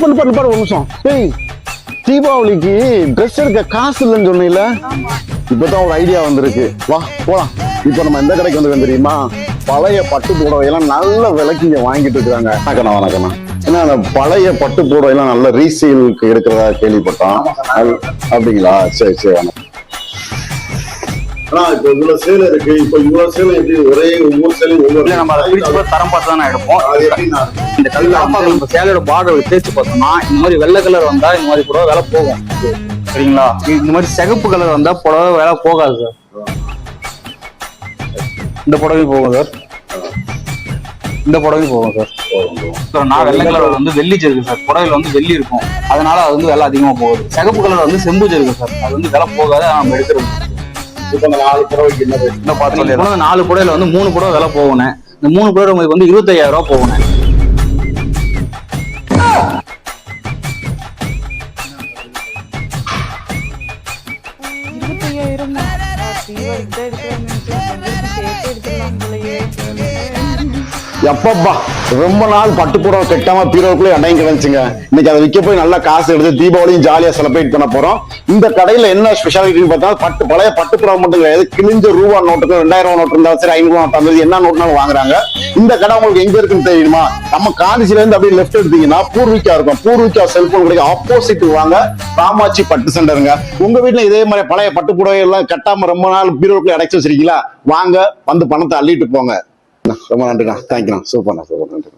ஒரு நிமிஷம். ஏய், தீபாவளிக்கு ட்ரெஸ் எடுக்க காசு இல்லைன்னு சொன்னீல, இப்பதான் ஒரு ஐடியா வந்திருக்கு. வா போலாம். இப்ப நம்ம எந்த கடைக்கு வந்து தெரியுமா? பழைய பட்டு புடவையெல்லாம் நல்ல விலைக்கு இங்க வாங்கிட்டு இருக்காங்க. வணக்கண்ணா. ஏன்னா அந்த பழைய பட்டு புடவையெல்லாம் நல்ல ரீசேலுக்கு எடுக்கிறதா கேள்விப்பட்டோம். அப்படிங்களா? சரி சரி. இப்ப இவ்வளவு சேல் இருக்கு. இப்ப இவ்வளவு சேல் எப்படி ஒரே ஒவ்வொரு சேலும் ஒவ்வொரு நம்ம பிரிச்சு தரம் பார்த்து தான் எடுப்போம். இந்த கல்வி சேலையோட பார்டர் தேய்ச்சி பார்த்தோம்னா இந்த மாதிரி வெள்ளை கலர் வந்தா இந்த மாதிரி புடவை வேலை போகும். சரிங்களா? இந்த மாதிரி சிகப்பு கலர் வந்தா புடவை வேலை போகாது சார். இந்த புடவையும் போகும் சார். இந்த புடவையும் போகும் சார். நான் வெள்ளை கலர் வந்து வெள்ளி இருக்கு சார். புடவையில வந்து வெள்ளி இருக்கும், அதனால அது வந்து விலை அதிகமா போகுது. சிகப்பு கலர் வந்து செம்பு இருக்கு சார், அது வந்து விலை போகாது. நம்ம எடுக்கிறது இப்ப 4 புடவைக்கு என்ன ரேட்? 4 புடவையில வந்து 3 புடவை விலை போகணும். இந்த 3 புடவை உங்களுக்கு வந்து 25,000 ரூபாய் போகணும். எப்பப்பா ரொம்ப நாள் பட்டு புடவை கட்டாம பீரோக்குள்ளே அடங்கி கிடந்துச்சுங்க. இன்னைக்கு அதை விற்க போய் நல்லா காசு எடுத்து தீபாவளியும் ஜாலியா செலிப்ரேட் பண்ண போறோம். இந்த கடையில என்ன ஸ்பெஷாலிட்டின்னு பார்த்தா பழைய பட்டு புடவை மட்டும் கிடையாது. கிழிஞ்ச ரூபா நோட்டுக்கு 2000 நோட்டு இருந்தாலும் சரி, 500 நோட்டு அந்த என்ன நோட்டுனாலும் வாங்குறாங்க. இந்த கடை உங்களுக்கு எங்க இருக்குன்னு தெரியுமா? நம்ம காந்திசில இருந்து அப்படியே லெஃப்ட் எடுத்தீங்கன்னா பூர்விகா இருக்கும். பூர்விகா செல்போன் கடைக்கு ஆப்போசிட் வாங்க, காமாட்சி பட்டு சென்டருங்க. உங்க வீட்டுல இதே மாதிரி பழைய பட்டு புடவை எல்லாம் கட்டாம ரொம்ப நாள் பீரோக்குள்ளே அடைச்சு வச்சிருக்கீங்களா? வாங்க, வந்து பணத்தை அள்ளிட்டு போங்க. ரொம்ப நன்றிண்ணா. தேங்க்யூண்ணா. சூப்பர்ண்ணா. நன்றி.